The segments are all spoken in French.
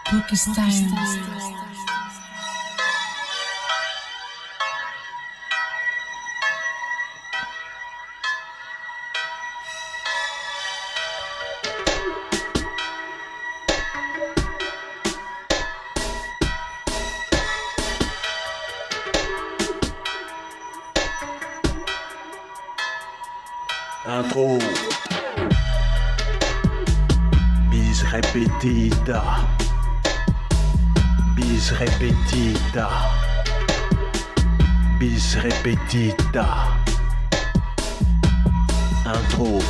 Pakistan. Intro. Bis repetita. Bis repetita. Bis repetita. Intro.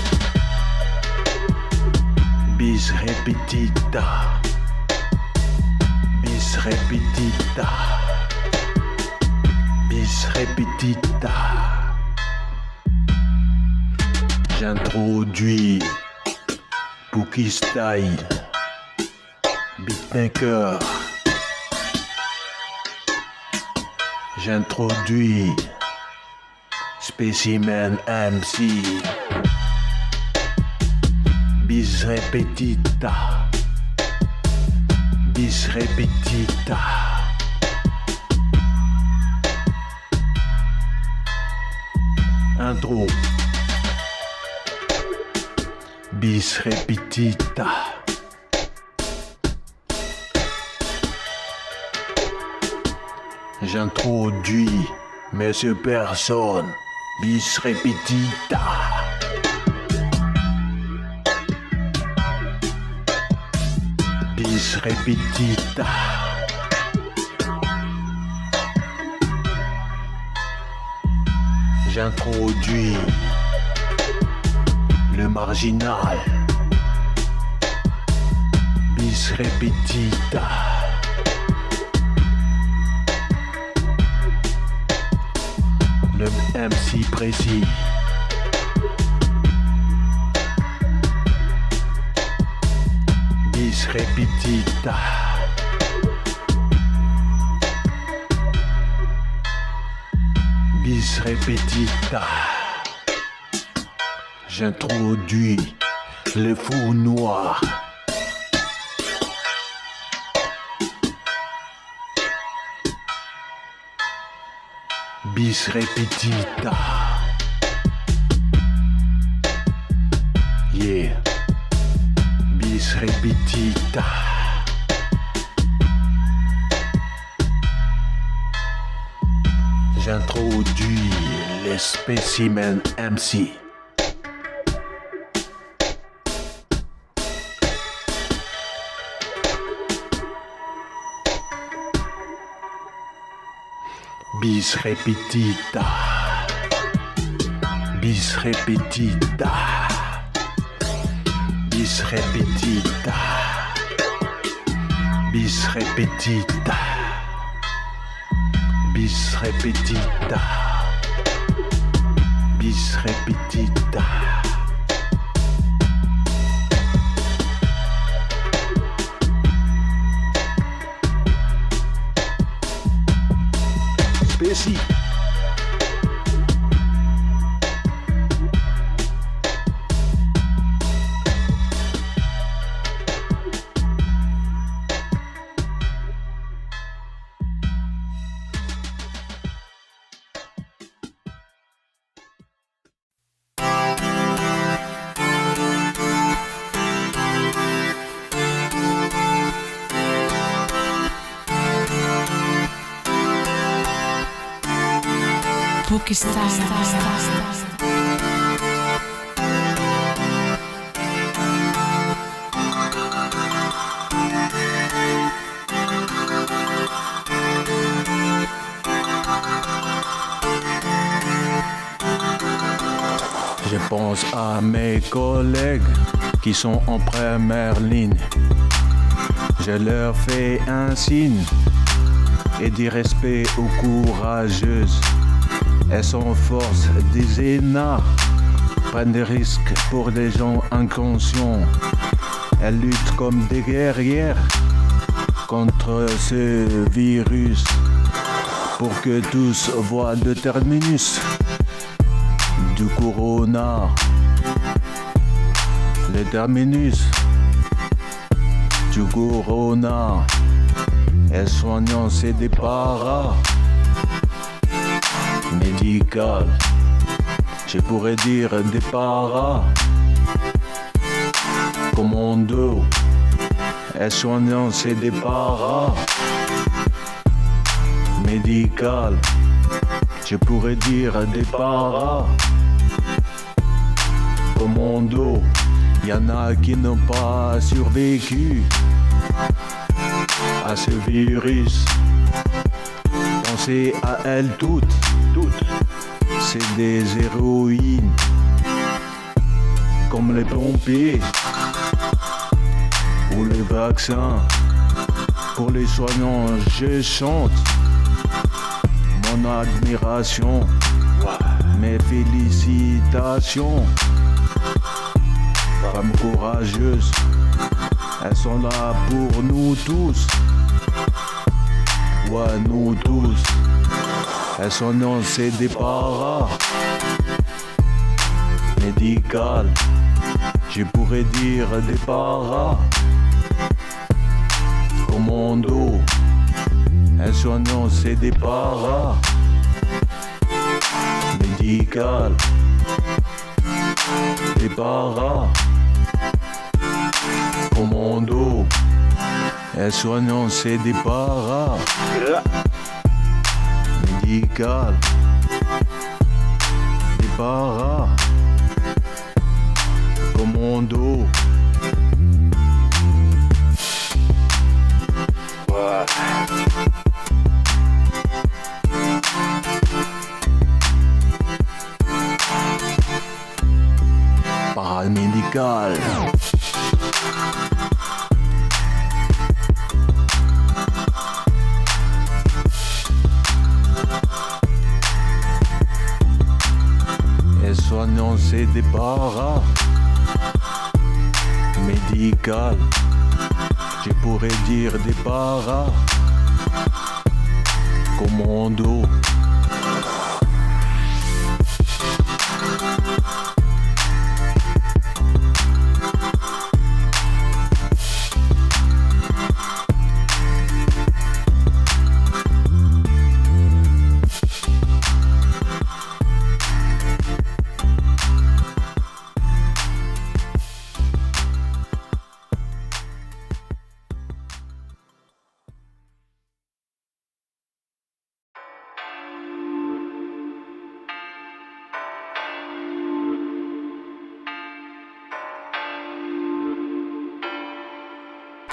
Bis repetita. Bis repetita. Bis repetita. J'introduis Pookie Style, beatmaker. J'introduis Specimen MC, bis repetita, bis repetita. Intro. Bis repetita. J'introduis Monsieur Personne. Bis repetita. Bis repetita. J'introduis le marginal. Bis repetita. Le MC précis. Bis repetita. Bis repetita. J'introduis le fou noir. Bis repetita. Yeah. Bis repetita. J'introduis les Specimen MC. Bis repetita. Bis repetita. Bis repetita. Bis repetita. Bis repetita. Bis repetita. Spécie. Pakistan. Je pense à mes collègues qui sont en première ligne. Je leur fais un signe et du respect aux courageuses. Elles sont force des énards, prennent des risques pour des gens inconscients. Elles luttent comme des guerrières contre ce virus pour que tous voient le terminus du corona. Le terminus du corona. Et soignant, c'est des paras. Médical, je pourrais dire des paras. Commando, et soignant, c'est des paras. Médical, je pourrais dire des paras. Commando, y'en a qui n'ont pas survécu à ce virus. Pensez à elles toutes, c'est des héroïnes, comme les pompiers ou les vaccins. Pour les soignants, je chante mon admiration, mes félicitations. Femmes courageuses, elles sont là pour nous tous. Ouais, nous tous. Elles sont non, c'est des paras. Médical, je pourrais dire des paras. Commando, elles sont non, c'est des paras. Médical, des paras. Commando, elles sont non, c'est des paras. Médical, des paras. Commando. Paramédical. Et soignant, c'est des paras. Médical, je pourrais dire des paras. Commando.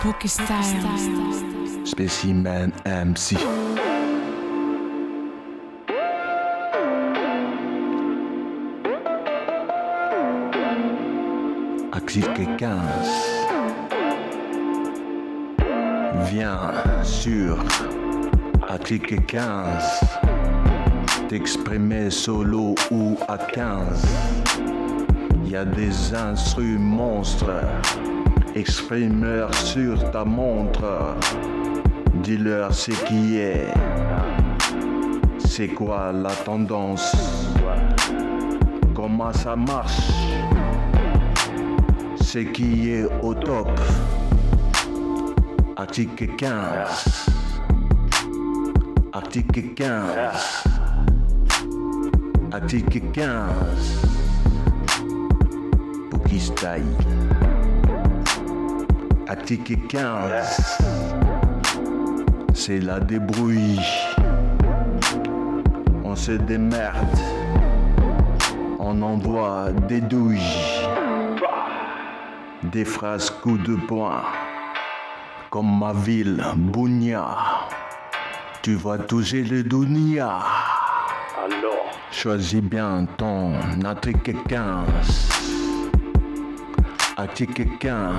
Pookie Style. Spécimen MC. Article 15. Viens sur article 15. T'exprimer solo ou à 15. Y a des instruments monstres. Exprime-leur sur ta montre. Dis-leur ce qui est. C'est quoi la tendance? Comment ça marche? Ce qui est au top. Article 15. Article 15. Article 15. Pookie Style. Article 15. C'est la débrouille. On se démerde. On envoie des douilles. Des phrases coups de poing. Comme ma ville, Bounia. Tu vas toucher le Dunia. Alors, choisis bien ton article 15. Article 15.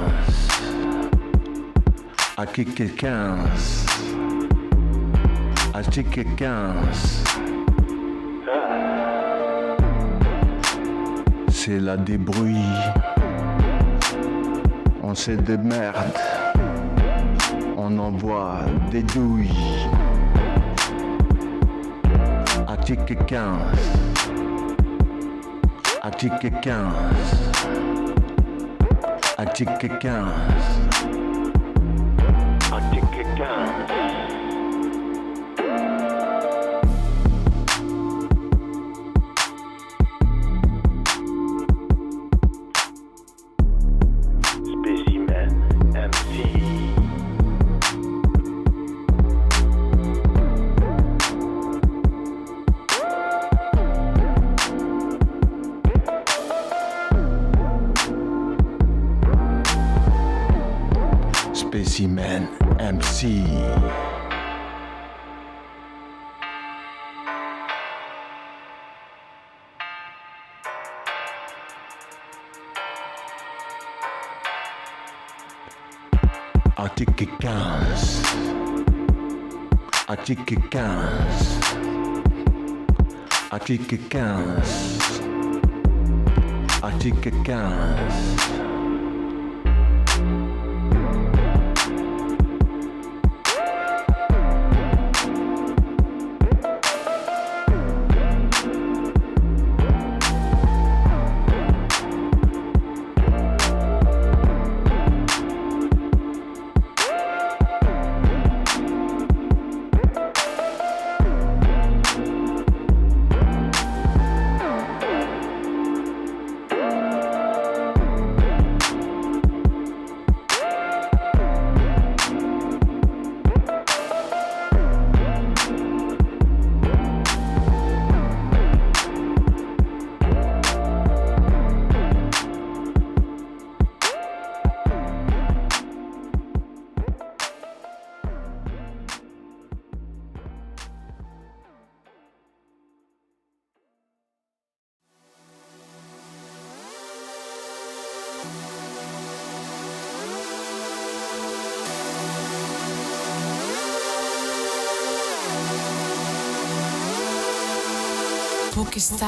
Article 15. Article 15. C'est la débrouille. On se démerde. On envoie des douilles. Article 15. Article 15. Article 15. Spécimen MC. Article 15. Article 15. Article 15. Article 15. Pookie Style.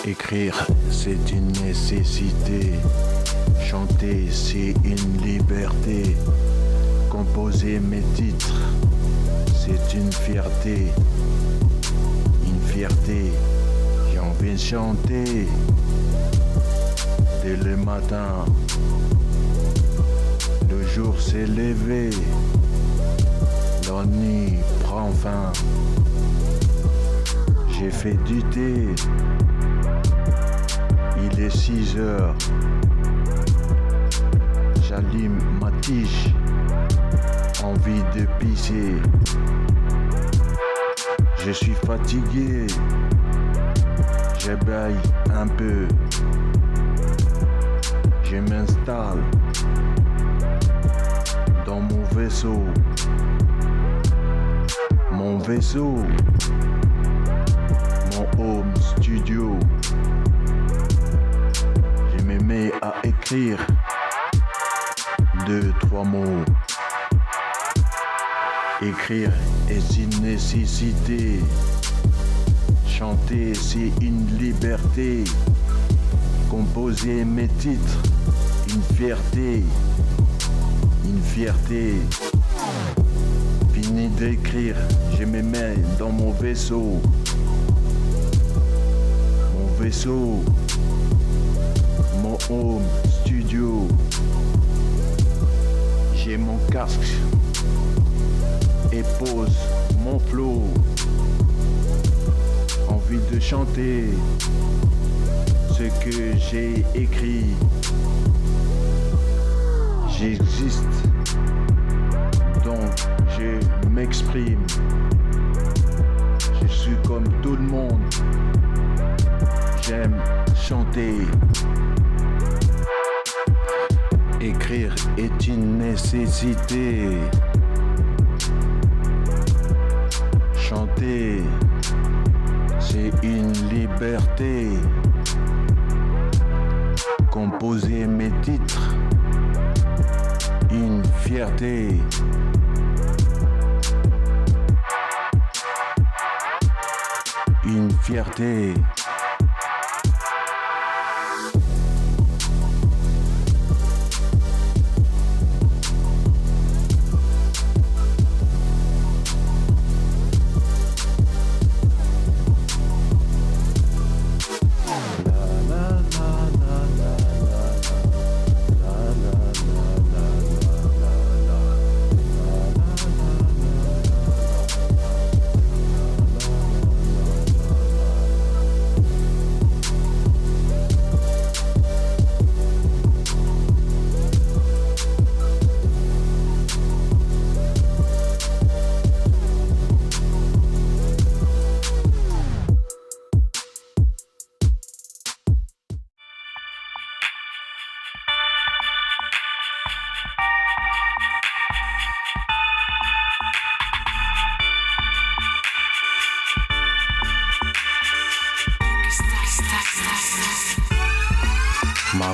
Écrire, c'est une nécessité. Chanter, c'est une liberté. Composer mes titres, c'est une fierté. Une fierté, j'ai envie de chanter. Dès le matin, le jour s'est levé. La nuit prend fin. J'ai fait du thé. Il est 6 heures. J'allume ma tige. Envie de pisser. Je suis fatigué. J'ébaille un peu. Je m'installe dans mon vaisseau. Mon vaisseau. Mon home studio. Je me mets à écrire 2-3 mots. Écrire est une nécessité. Chanter c'est une liberté. Composer mes titres, une fierté. Une fierté. Fini d'écrire, je me mets dans mon vaisseau. Mon vaisseau. Mon home studio. J'ai mon casque et pose mon flow. Envie de chanter ce que j'ai écrit. J'existe, donc je m'exprime. Je suis comme tout le monde. J'aime chanter. Écrire est une nécessité. Chanter, c'est une liberté. Composer mes titres, une fierté. Une fierté.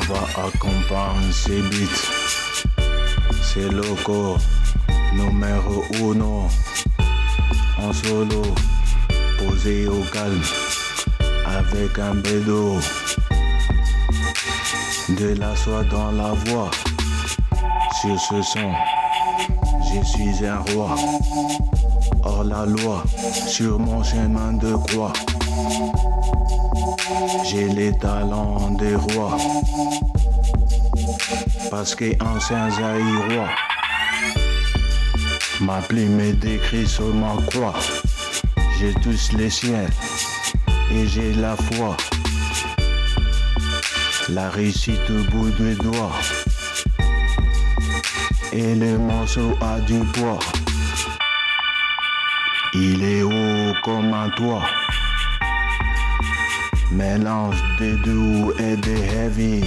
voix accompagne ces beats. C'est loco, numéro uno. En solo, posé au calme, avec un bédo. De la soie dans la voix. Sur ce son, je suis un roi. Hors la loi, sur mon chemin de croix. J'ai les talents des rois. Parce qu'ancien Zaïrois. Ma plume est décrite sur ma croix. Je touche les ciels et j'ai la foi. La réussite au bout des doigts. Et le morceau a du poids. Il est haut comme un toit. Mélange de doux et de heavy.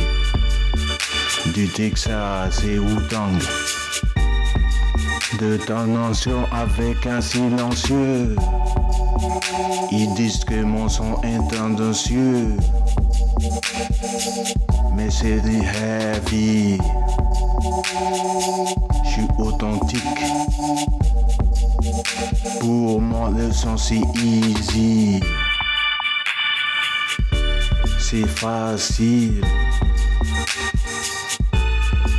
Du Texas et Wu-Tang. De tension avec un silencieux. Ils disent que mon son est tendancieux. Mais c'est du heavy. J'suis authentique. Pour moi le son c'est easy. C'est facile.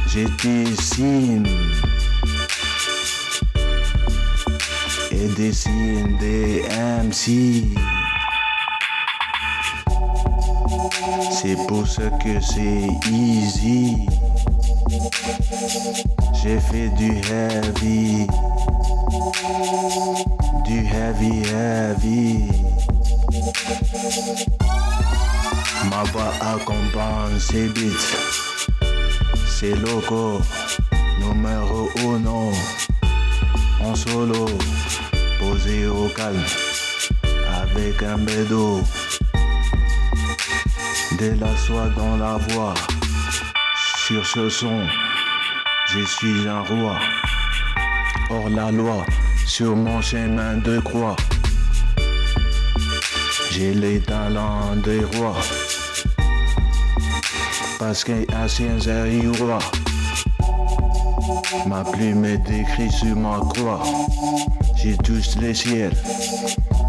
Je dessine. Et dessine des MC. C'est pour ça que c'est easy. J'ai fait du heavy. Du heavy heavy. Ma voix accompagne ces beats. C'est loco, numéro uno. En solo, posé au calme, avec un bédo. De la soie dans la voix. Sur ce son, je suis un roi. Hors la loi, sur mon chemin de croix. J'ai les talents des rois. Parce qu'ancien Zaïrois. Ma plume est décrite sur ma croix. Je touche les ciels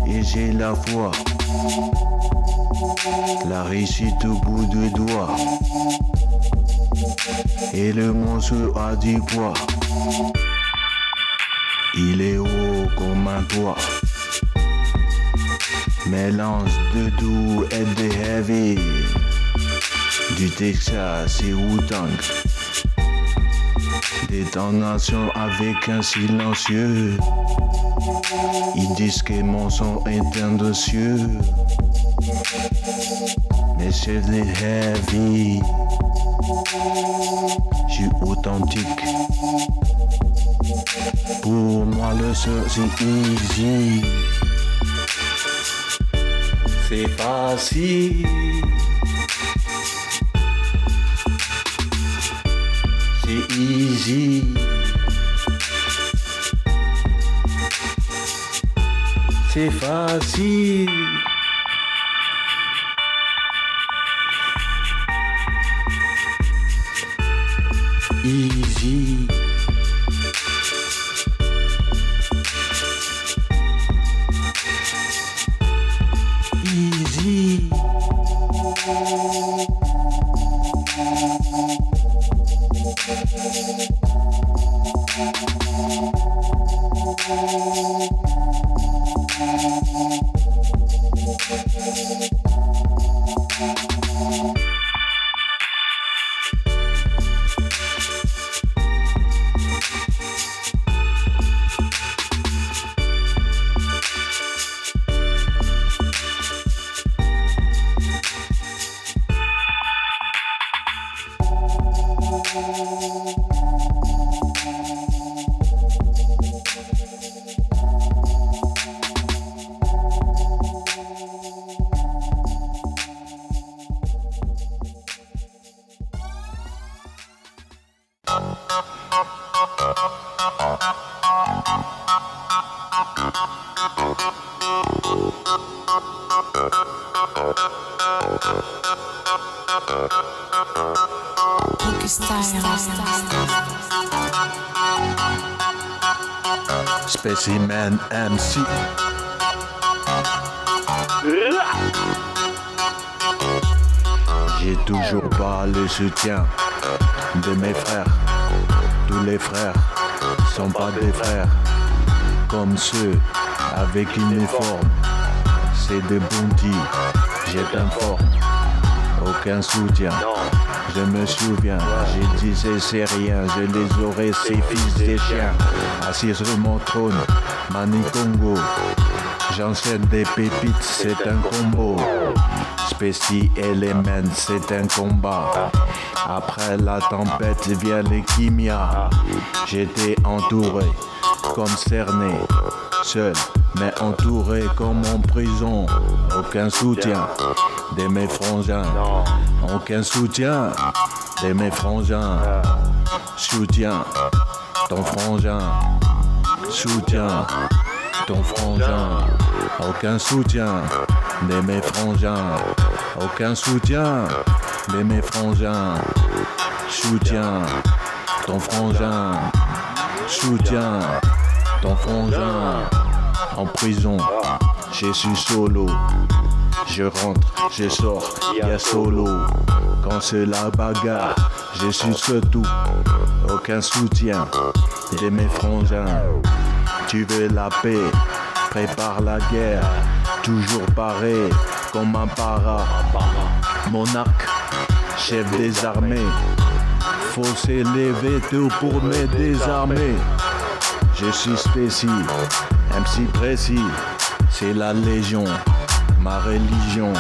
et j'ai la foi. La réussite au bout des doigts. Et le morceau a du poids. Il est haut comme un toit. Mélange de doux et de heavy. Du Texas et Wu-Tang. Des tendations avec un silencieux. Ils disent que mon son est tendancieux. Mais c'est du heavy. J'suis authentique. Pour moi le son c'est easy. C'est facile. C'est easy. C'est facile. Easy. Easy. Spécimen MC. J'ai toujours pas le soutien de mes frères. Tous les frères sont pas des frères comme ceux avec uniforme. C'est des bounty, j'ai t'informe. Aucun soutien. Je me souviens, j'ai dit c'est rien, je les aurais ces fils des chiens. Assis sur mon trône, Mani Congo. J'enchaîne des pépites, c'est un combo. Spécie Element, c'est un combat. Après la tempête vient les kimia. J'étais entouré, comme cerné. Seul, mais entouré comme en prison. Aucun soutien de mes frangins. Aucun soutien de mes frangins. Soutien ton frangin. Soutien ton frangin. Aucun soutien de mes frangins. Aucun soutien de mes frangins. Soutien ton frangin. Soutien ton frangin. En prison, je suis solo. Je rentre, je sors, y'a solo. Quand c'est la bagarre, je suis surtout. Aucun soutien de mes frangins. Tu veux la paix, prépare la guerre. Toujours paré comme un para. Monarque, chef des armées. Faut s'élever tôt pour me désarmer. Je suis spécie, MC précis. C'est la légion, ma religion.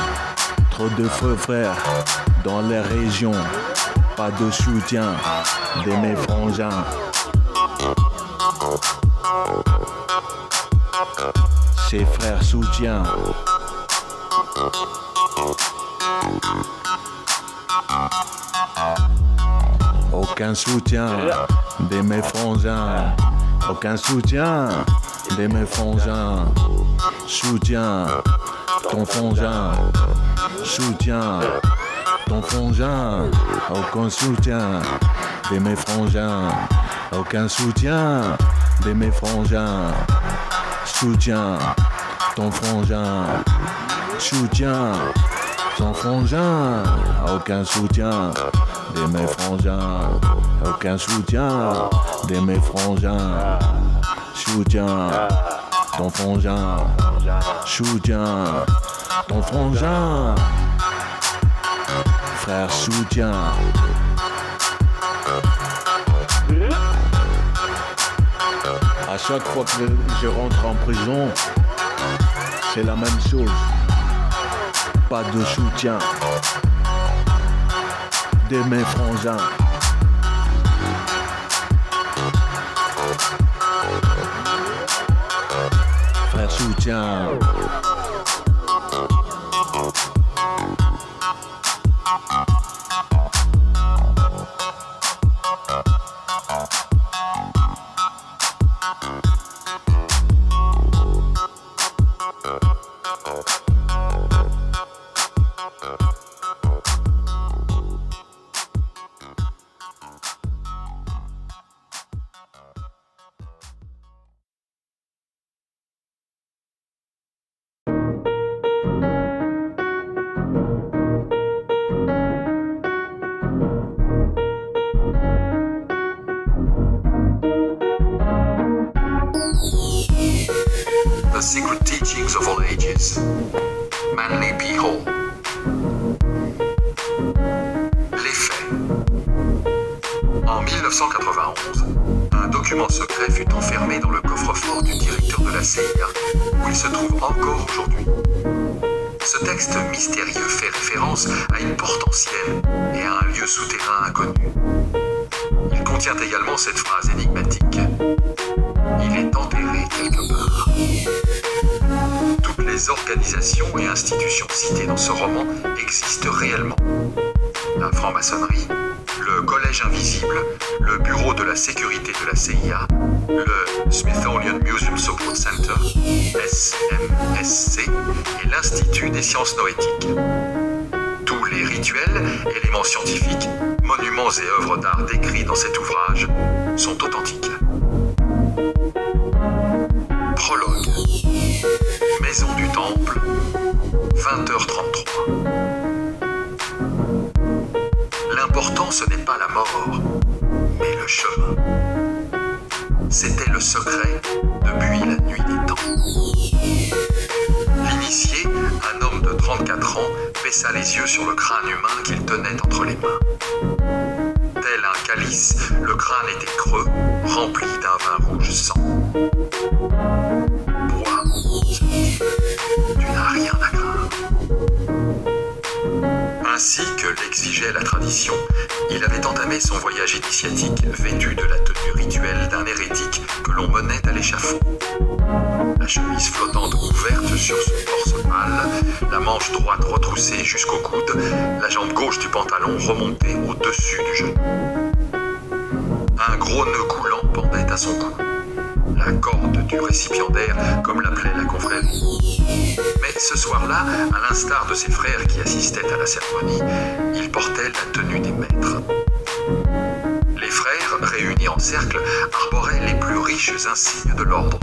Trop de feux frères dans les régions. Pas de soutien de mes frangins. Ses frères soutien. Aucun soutien de mes frangins. Aucun soutien de mes frangins. Soutien ton frangin. Soutien ton frangin. Aucun soutien de mes frangins. Aucun soutien de mes frangins. Soutien ton frangin. Soutien ton frangin. Aucun soutien de mes frangins. Aucun soutien de mes frangins. Soutien ton frangin. Soutien ton frangin. Frère soutien. À chaque fois que je rentre en prison, c'est la même chose. Pas de soutien de mes frangins. Frère soutien. The Secret Teachings of All Ages. Manly P. Hall. Les faits. En 1991, un document secret fut enfermé dans le coffre-fort du directeur de la CIA, où il se trouve encore aujourd'hui. Ce texte mystérieux fait référence à une porte ancienne et à un lieu souterrain inconnu. Il contient également cette phrase énigmatique. Il est enterré quelque part. Toutes les organisations et institutions citées dans ce roman existent réellement. La franc-maçonnerie, le Collège Invisible, le Bureau de la Sécurité de la CIA, le Smithsonian Museum Support Center, SMSC, et l'Institut des Sciences Noétiques. Tous les rituels, éléments scientifiques, monuments et œuvres d'art décrits dans cet ouvrage sont authentiques. temple, 20h33. L'important, ce n'est pas la mort, mais le chemin. C'était le secret depuis la nuit des temps. L'initié, un homme de 34 ans, baissa les yeux sur le crâne humain qu'il tenait entre les mains. Tel un calice, le crâne était creux, rempli d'un vin rouge sang. Bois, se dit-il, tu n'as rien à craindre. Ainsi que l'exigeait la tradition, il avait entamé son voyage initiatique vêtu de la tenue rituelle d'un hérétique que l'on menait à l'échafaud. La chemise flottante ouverte sur son torse pâle, la manche droite retroussée jusqu'au coude, la jambe gauche du pantalon remontée au-dessus du genou. Un gros nœud coulant pendait à son cou, la corde du récipiendaire, comme l'appelait la confrérie. Mais ce soir-là, à l'instar de ses frères qui assistaient à la cérémonie, il portait la tenue des maîtres. Les frères, réunis en cercle, arboraient les plus riches insignes de l'ordre.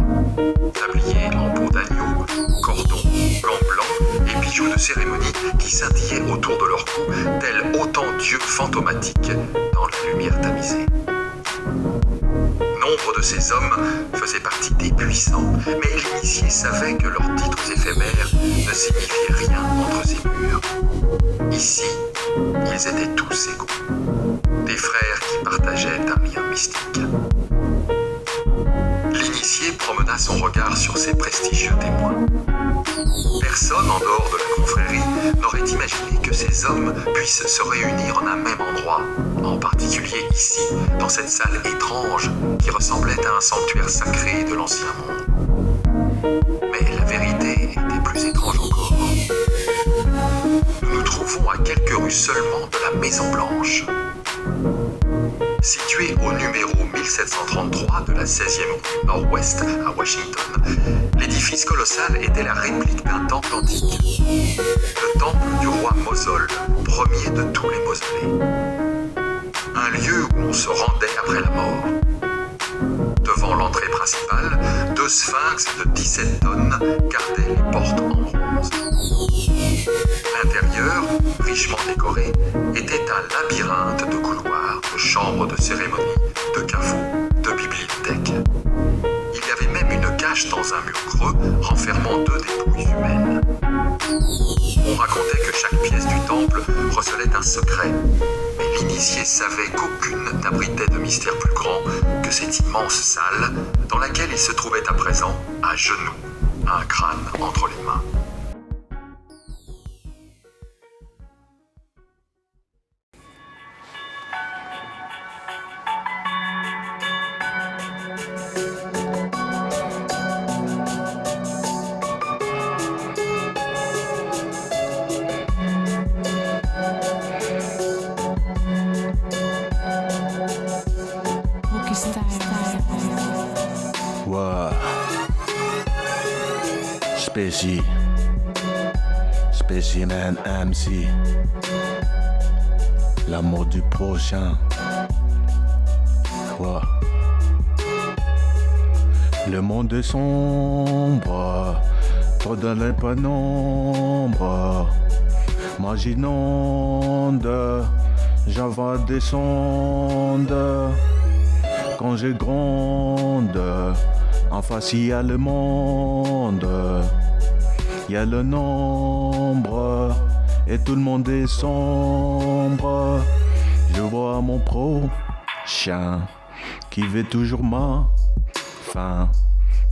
Tabliers en peau d'agneau, cordons, gants blancs et bijoux de cérémonie qui scintillaient autour de leur cou, tels autant d'yeux fantomatiques dans la lumière tamisée. Nombre de ces hommes faisaient partie des puissants, mais l'initié savait que leurs titres éphémères ne signifiaient rien entre ces murs. Ici, ils étaient tous égaux, des frères qui partageaient un lien mystique. L'initié promena son regard sur ces prestigieux témoins. Personne en dehors de la confrérie n'aurait imaginé que ces hommes puissent se réunir en un même endroit, en particulier ici, dans cette salle étrange qui ressemblait à un sanctuaire sacré de l'ancien monde. Mais la vérité était plus étrange encore. Nous nous trouvons à quelques rues seulement de la Maison Blanche. Situé au numéro 1733 de la 16e rue Nord-Ouest à Washington, l'édifice colossal était la réplique d'un temple antique. Le temple du roi Mosol, premier de tous les mausolées. Un lieu où on se rendait après la mort. Devant l'entrée principale, 2 sphinx de 17 tonnes gardaient les portes en bronze. L'intérieur, richement décoré, était un labyrinthe de couloirs, de chambres de cérémonie, de caveaux, de bibliothèques. Il y avait même une cache dans un mur creux renfermant 2 dépouilles humaines. On racontait que chaque pièce du temple recelait un secret, mais l'initié savait qu'aucune n'abritait de mystère plus grand que cette immense salle dans laquelle il se trouvait à présent, à genoux, un crâne entre les mains. Wow. Spécimen MC. L'amour du prochain. Wow. Le monde est sombre, trop dans les pénombres. Moi j'inonde, j'envoie des sondes. Quand je gronde, en face il y a le monde, il y a le nombre, et tout le monde est sombre. Je vois mon prochain qui veut toujours ma fin,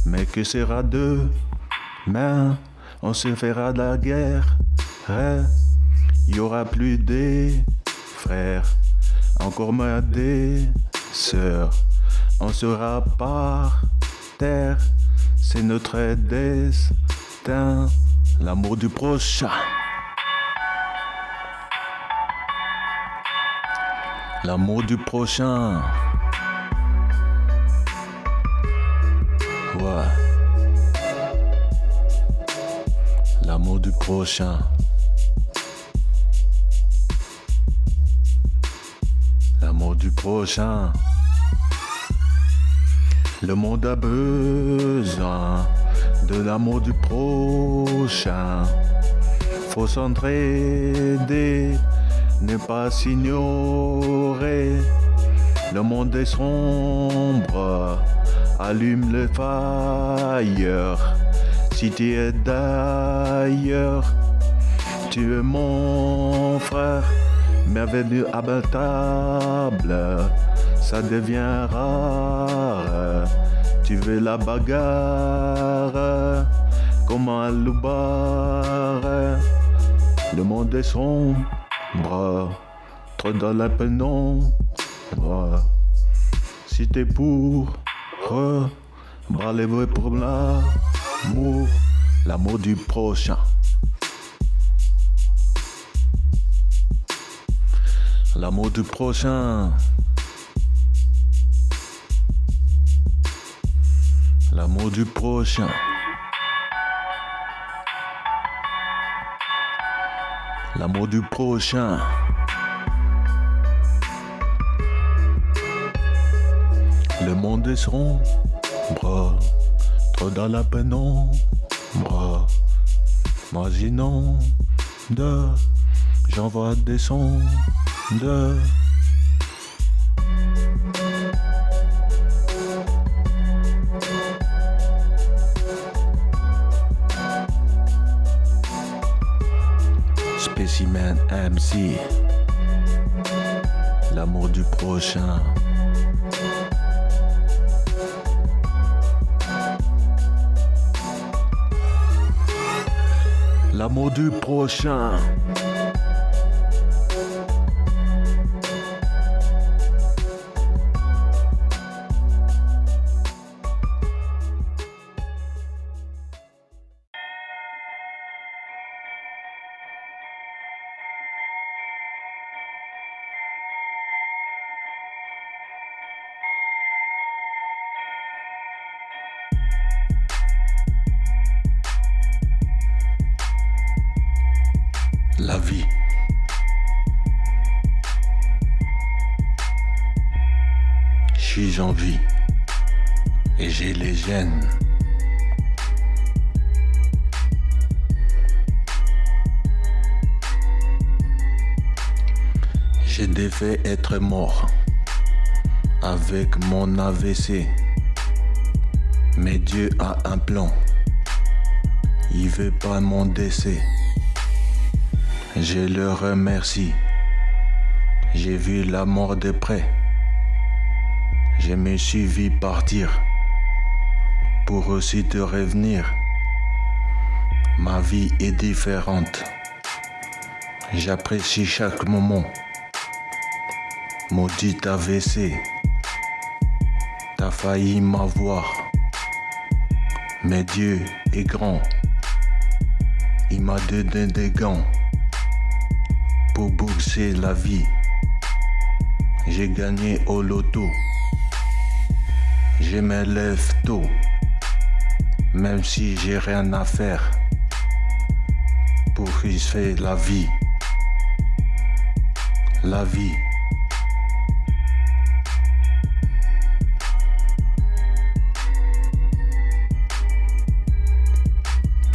mais que sera demain? On se fera de la guerre, il y aura plus des frères, encore moins des sœurs. On sera par terre, c'est notre destin, l'amour du prochain. L'amour du prochain. Ouais. L'amour du prochain. L'amour du prochain. Le monde a besoin de de l'amour du prochain. Faut s'entraider, ne pas s'ignorer. Le monde est sombre, allume le fire. Si tu es d'ailleurs, tu es mon frère. Bienvenue à ma table, ça devient rare. Tu veux la bagarre, comme un loubar. Le monde est sombre, trop dans la pénombre. Si t'es pour, brûlez-vous pour l'amour du prochain. L'amour du prochain. L'amour du prochain. L'amour du prochain. Le monde est sombre, trop dans la pénombre. Imaginons j'envoie des sons Spécimen MC. L'amour du prochain. L'amour du prochain. La vie. Je suis en vie et j'ai les gènes. Je devais être mort avec mon AVC, mais Dieu a un plan. Il veut pas mon décès. Je le remercie. J'ai vu la mort de près. Je me suis vu partir pour aussi te revenir. Ma vie est différente. J'apprécie chaque moment. Maudit AVC, t'as failli m'avoir. Mais Dieu est grand. Il m'a donné des gants pour bourser la vie. J'ai gagné au loto. Je me lève tôt, même si j'ai rien à faire pour risquer la vie. La vie.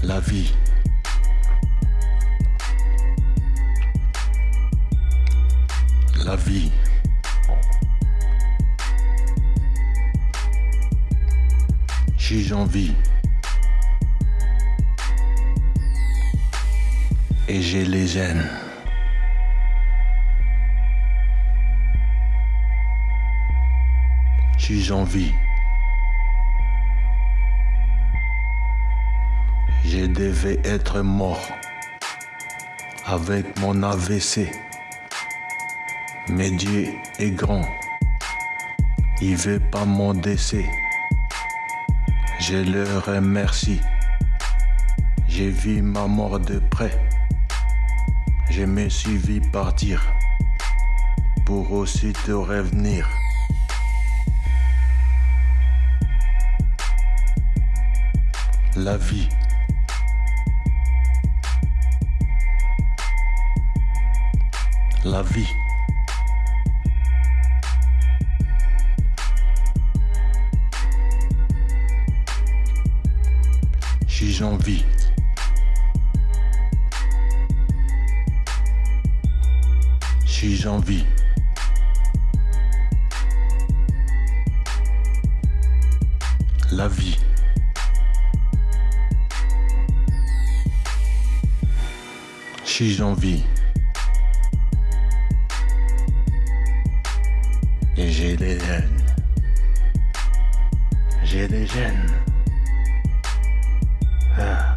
La vie. La vie. J'ai envie. Et j'ai les gènes. J'ai envie. Je devais être mort avec mon AVC. Mais Dieu est grand. Il veut pas mon décès. Je le remercie. J'ai vu ma mort de près. Je me suis vu partir pour aussi te revenir. La vie. La vie. suis en vie. Suis en vie. La vie. Suis en vie. Et j'ai des gènes. J'ai des gènes. Ah.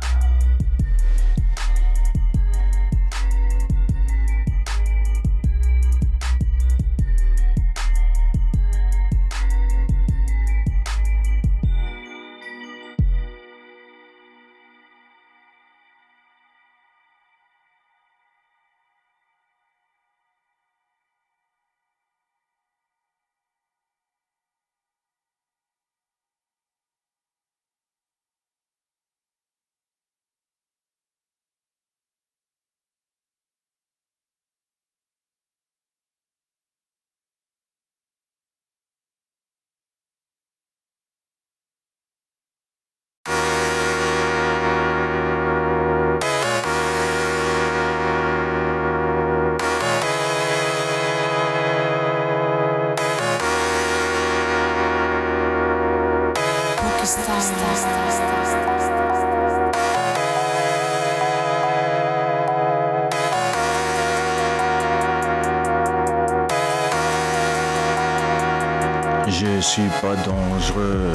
Je suis pas dangereux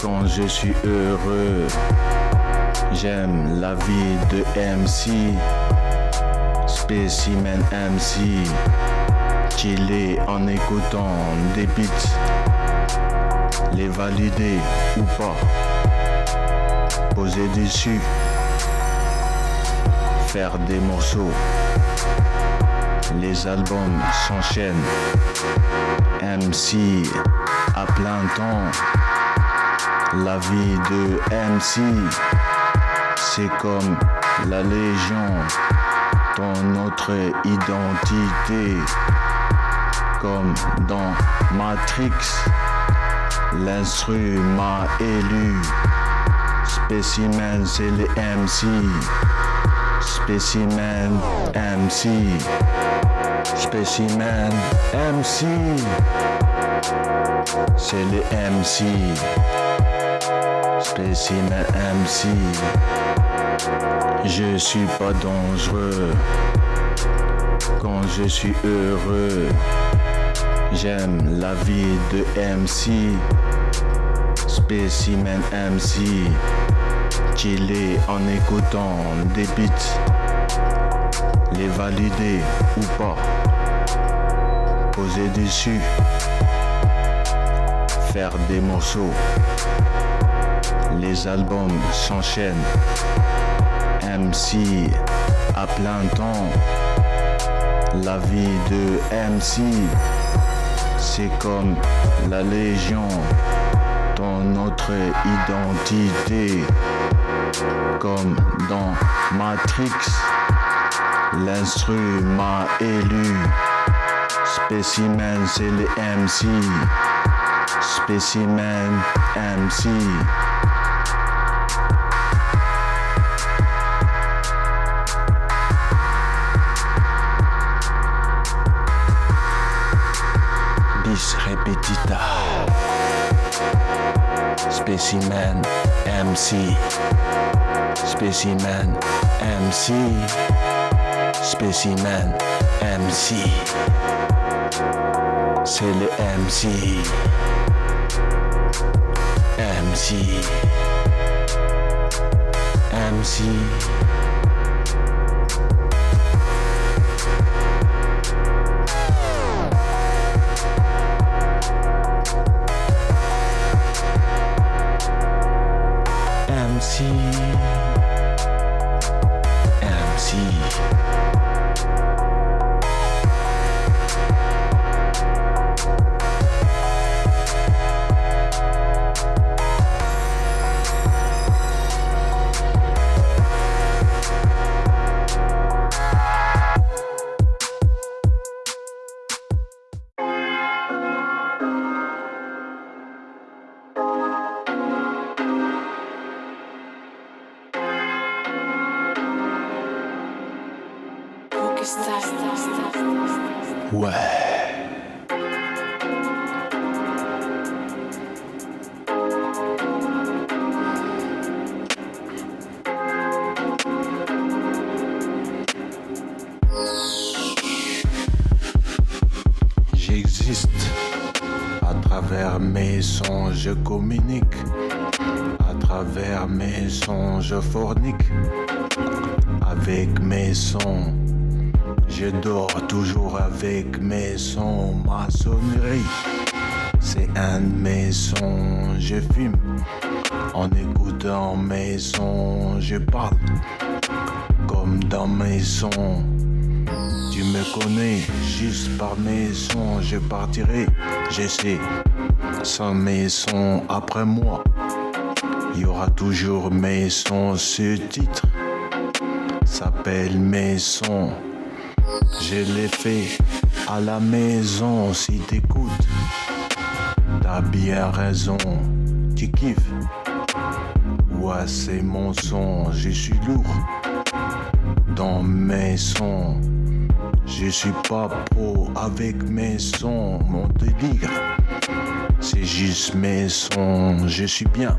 quand je suis heureux. J'aime la vie de MC, Spécimen MC, chiller en écoutant des beats, les valider ou pas, poser dessus, faire des morceaux. Les albums s'enchaînent. MC à plein temps. La vie de MC, c'est comme la Légion, ton autre identité. Comme dans Matrix, l'instru m'a élu. Spécimen, c'est les MC. Spécimen MC. Spécimen MC. C'est les MC. Spécimen MC. Je suis pas dangereux quand je suis heureux. J'aime la vie de MC. Spécimen MC. Chiller en écoutant des beats, les valider ou pas, poser dessus, faire des morceaux. Les albums s'enchaînent. MC à plein temps. La vie de MC, c'est comme la Légion, ton autre identité. Comme dans Matrix, l'instru m'a élu. Spécimen, c'est les MC. Spécimen MC. Bis repetita. Spécimen MC. Spécimen MC. Spécimen MC. C'est le MC. MC. MC. MC. MC. Ouais. J'existe à travers mes sons, je communique. À travers mes sons, je fornique. Avec mes sons, je dors toujours avec mes sons. Maçonnerie, c'est un de mes sons. Je fume en écoutant mes sons. Je parle comme dans mes sons. Tu me connais juste par mes sons. Je partirai, je sais, sans mes sons après moi. Il y aura toujours mes sons. Ce titre s'appelle Mes sons. Je l'ai fait à la maison. Si t'écoutes, t'as bien raison. Tu kiffes? Ouais, c'est mon son. Je suis lourd dans mes sons. Je suis pas pro avec mes sons. Mon délire, c'est juste mes sons. Je suis bien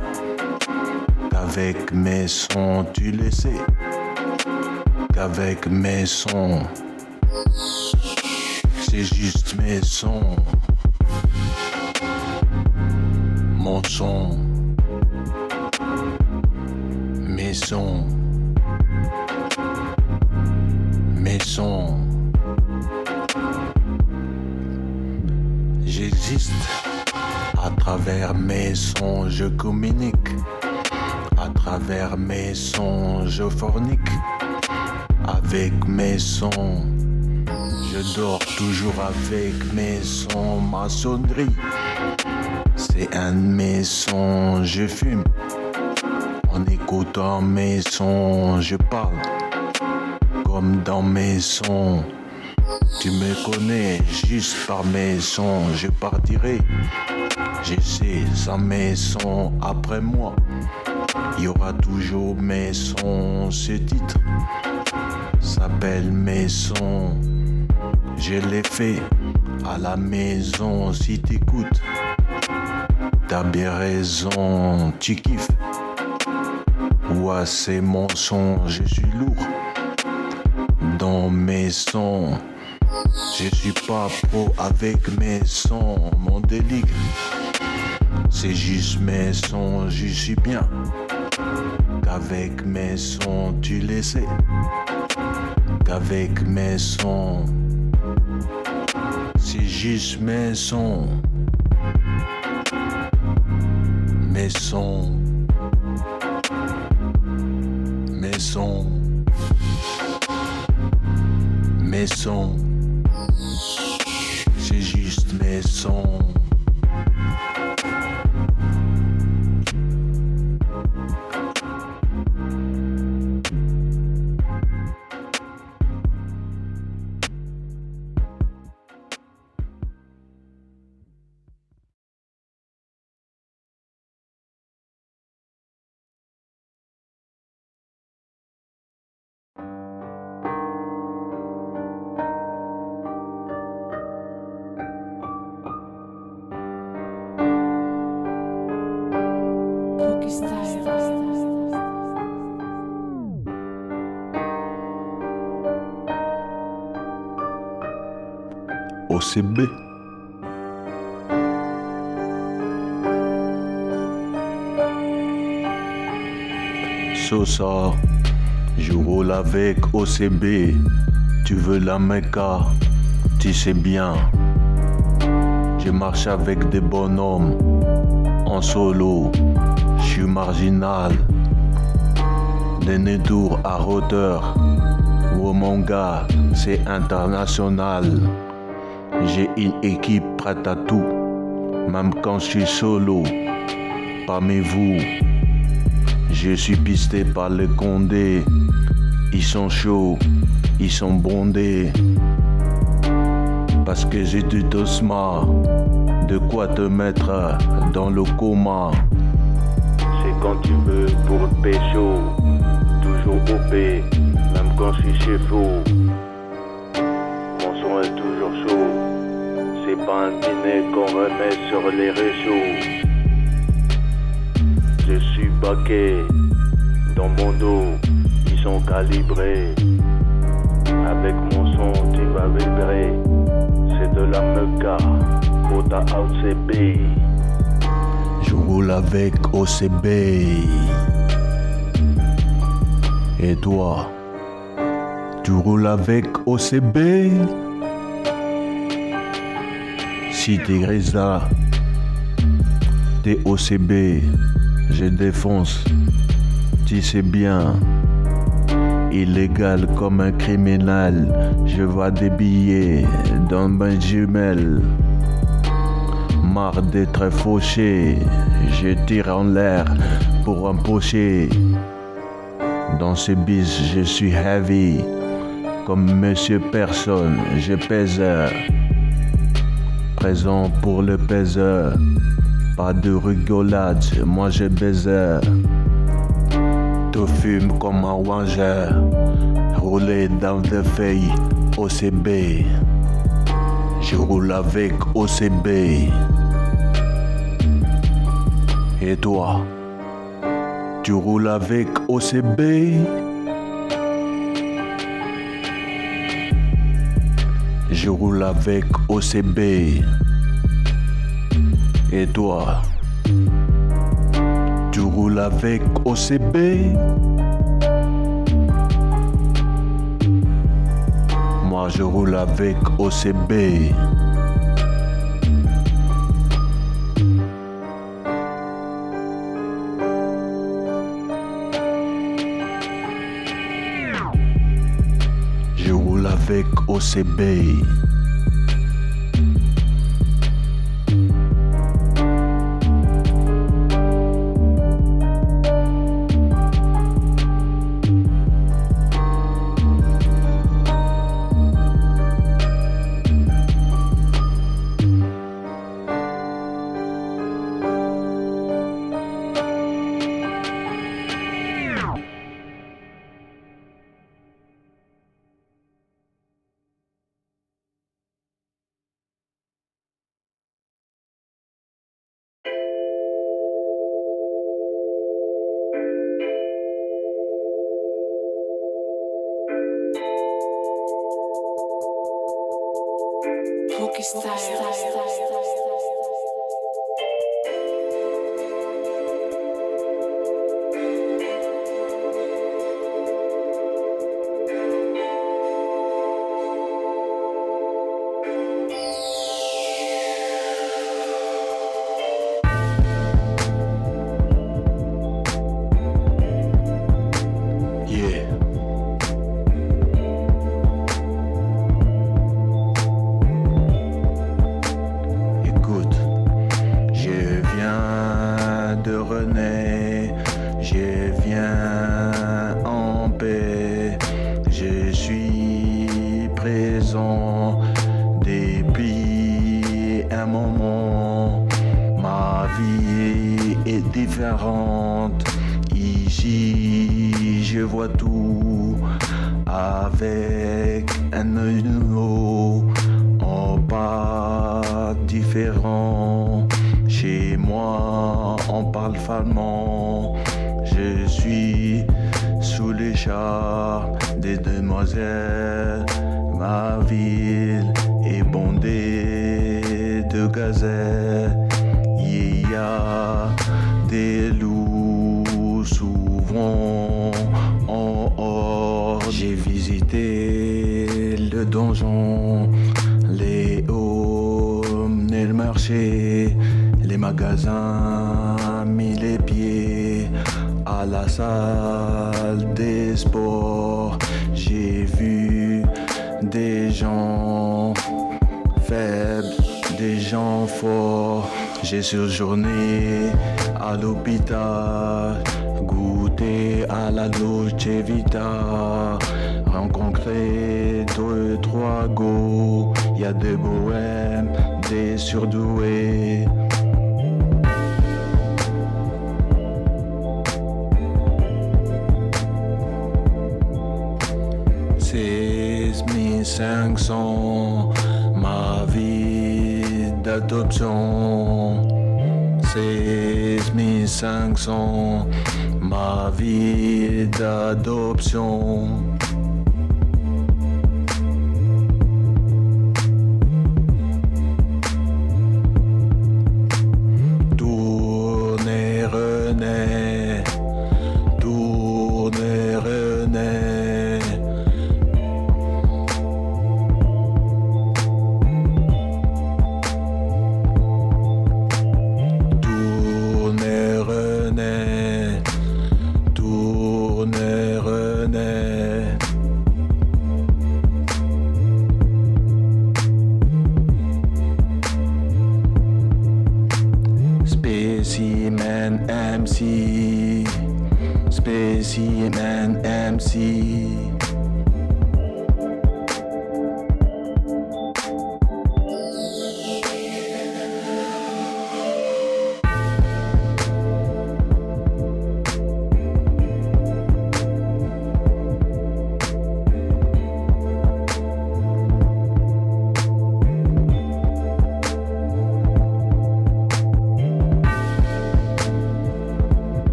qu'avec mes sons. Tu le sais, qu'avec mes sons, c'est juste mes sons. Mon son, mes sons, mes sons. J'existe à travers mes sons, je communique. À travers mes sons, je fornique. Avec mes sons, je dors toujours avec mes sons. Maçonnerie, c'est un de mes sons. Je fume en écoutant mes sons. Je parle comme dans mes sons. Tu me connais juste par mes sons. Je partirai, je sais, sans mes sons après moi. Il y aura toujours mes sons. Ce titre s'appelle Mes sons. Je l'ai fait à la maison. Si t'écoutes, t'as bien raison. Tu kiffes? Ouais, c'est mon son. Je suis lourd dans mes sons. Je suis pas pro avec mes sons. Mon délire, c'est juste mes sons. Je suis bien qu'avec mes sons. Tu le sais, qu'avec mes sons, c'est juste mes sons. Mes sons, mes sons, mes sons, c'est juste mes sons. OCB. Sosa, je roule avec OCB. Tu veux la Mecca, tu sais bien. Je marche avec des bonhommes en solo. Je suis marginal. Des Nédour à hauteur. Oh mon gars, c'est international. J'ai une équipe prête à tout, même quand je suis solo. Parmi vous, je suis pisté par les Condés. Ils sont chauds, ils sont bondés. Parce que j'ai du dosma, de quoi te mettre dans le coma. C'est quand tu veux pour le pécho, toujours OP, même quand je suis chez vous. toujours chaud. C'est pas un dîner qu'on remet sur les réseaux. Je suis baqué dans mon dos, ils sont calibrés. Avec mon son, tu vas vibrer. C'est de la mecca, Kota OCB. Je roule avec OCB. Et toi, tu roules avec OCB? Si t'es Grisa, t'es OCB, je défonce, tu sais bien. Illégal comme un criminel, je vois des billets dans ma jumelle. Marre d'être fauché, je tire en l'air pour empocher. Dans ce bis, je suis heavy, comme Monsieur Personne, je pèse. Présent pour le peseur, pas de rigolade, moi je baise. Tu fumes comme un wangeur, roulé dans des feuilles OCB. Je roule avec OCB. Et toi, tu roules avec OCB? Je roule avec OCB. Et toi, tu roules avec OCB? Moi je roule avec OCB. Je roule avec OCB. Pookie style. Je viens en paix, je suis présent depuis un moment. Ma vie est différente, ici je vois tout avec un œil nouveau, en pas différent. Chez moi, on parle flamand. Je suis sous les charmes des demoiselles. Ma ville est bondée de gazelles. Il y a des loups souvent en horde. J'ai visité le donjon, les hommes et le marché, les magasins, mis les pieds à la salle des sports. J'ai vu des gens faibles, des gens forts. J'ai séjourné à l'hôpital, goûté à la Dolce Vita, rencontré 2, 3 go. Y a des bohèmes, des surdoués. C'est 1500, Ma vie d'adoption, 6500. Ma vie d'adoption. Tournez, René, tournez, René. Tournez, René, tournez, René. Spécimen MC, Spécimen MC.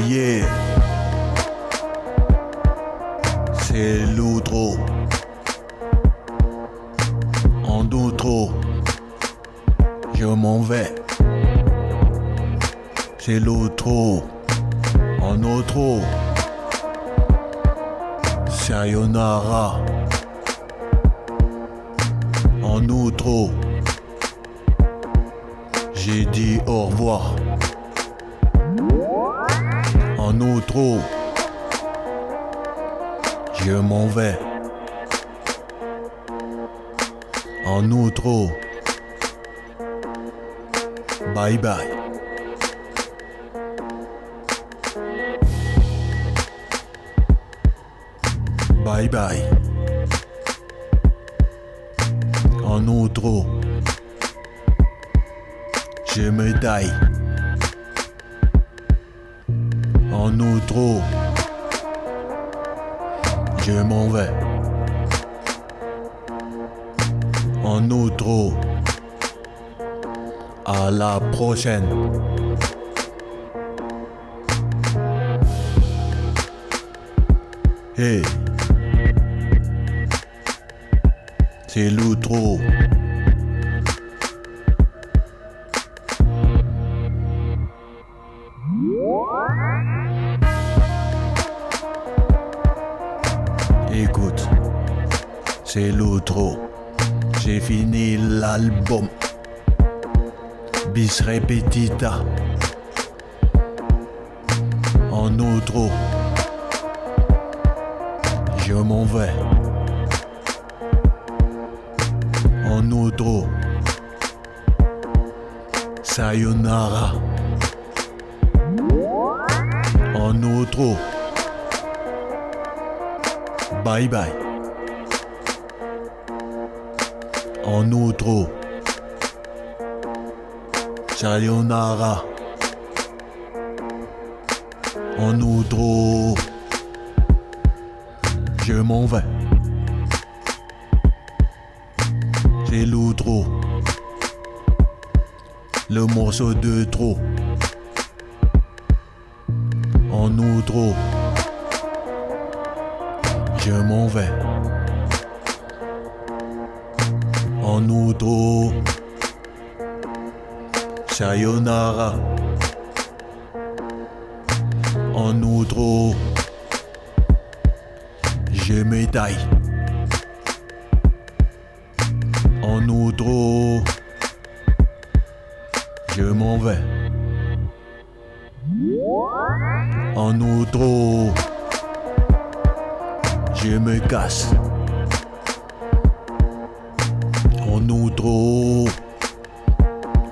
Yeah. C'est l'outro. En outro, je m'en vais. C'est l'outro. En outro, sayonara. En outro, j'ai dit au revoir. En outro, je m'en vais. En outro, bye bye. Bye bye. En outro, je me taille. En outro, je m'en vais. En outro, à la prochaine. Hey, c'est l'outro. Écoute, c'est l'outro. J'ai fini l'album. Bis repetita. En outro, je m'en vais. En outro, sayonara. En outro, bye bye. En outro, sayonara. En outro, je m'en vais. C'est l'outro. le morceau de trop. En outro, je m'en vais. En outro, sayonara. En outro, je m'étaille. En outro, je m'en vais. En outro, je me casse. En outro,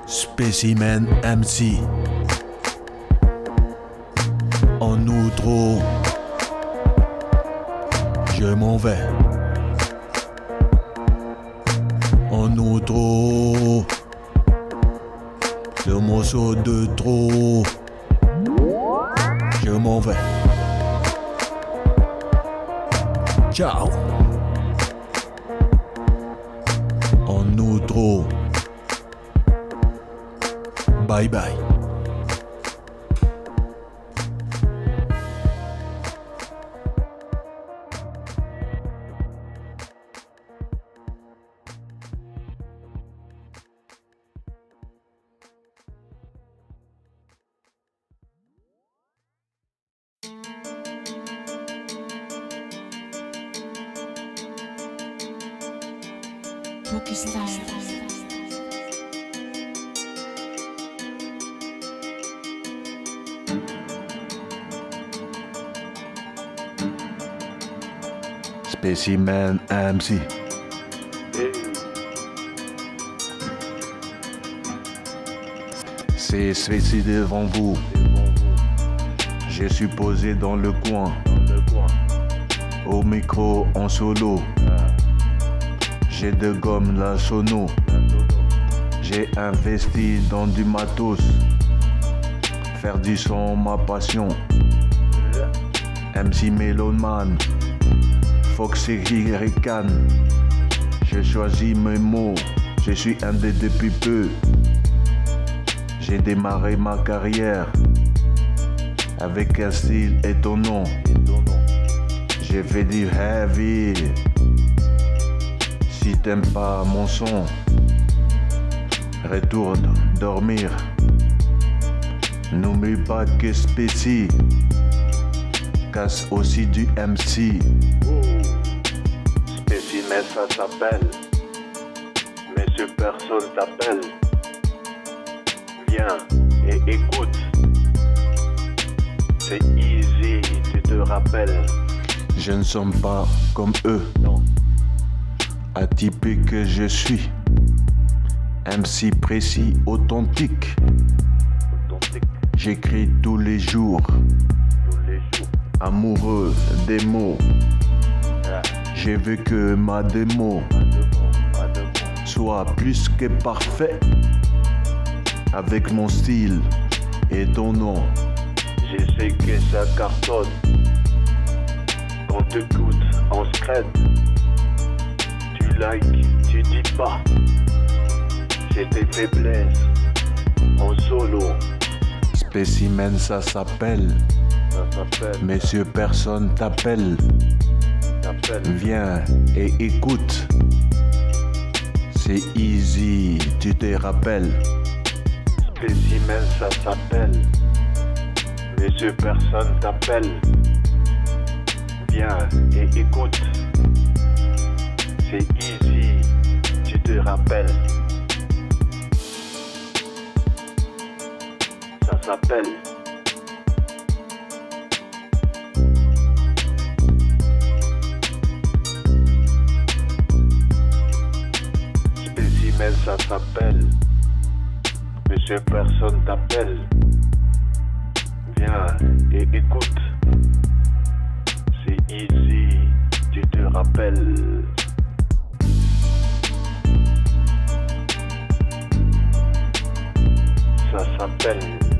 Spécimen MC. En outro, je m'en vais. En outro, le morceau de trop. Je m'en vais. Ciao. En outro. Bye bye. Focus Style. Spécimen MC. C'est ceci devant vous. Je suis posé dans le coin. Au micro en solo. J'ai de gomme la sono. J'ai investi dans du matos. Faire du son ma passion. MC Mélomane. Foxy Rican. J'ai choisi mes mots. Je suis indé depuis peu. J'ai démarré ma carrière avec un style étonnant. J'ai fait du heavy. Si t'aimes pas mon son, retourne dormir. N'oublie pas que Spéci casse aussi du MC. Spécimen, ça s'appelle. Monsieur personne t'appelle. Viens et écoute. C'est easy, tu te rappelles. Je ne suis pas comme eux. Non. Atypique que je suis. MC précis, authentique. J'écris tous les jours. Amoureux des mots. J'ai vu que ma démo soit plus que parfait. Avec mon style et ton nom. Je sais que ça cartonne. Quand t'écoutes en scred, tu likes, tu dis pas. C'est tes faiblesses en solo. Spécimen, ça s'appelle. Monsieur personne t'appelle. Viens et écoute. C'est easy, tu te rappelles. Spécimen, ça s'appelle. Monsieur personne t'appelle. Viens et écoute. C'est easy, tu te rappelles. Ça s'appelle. Spécimen, ça s'appelle. Monsieur personne t'appelle. Viens et écoute. C'est easy, tu te rappelles. Ça s'appelle.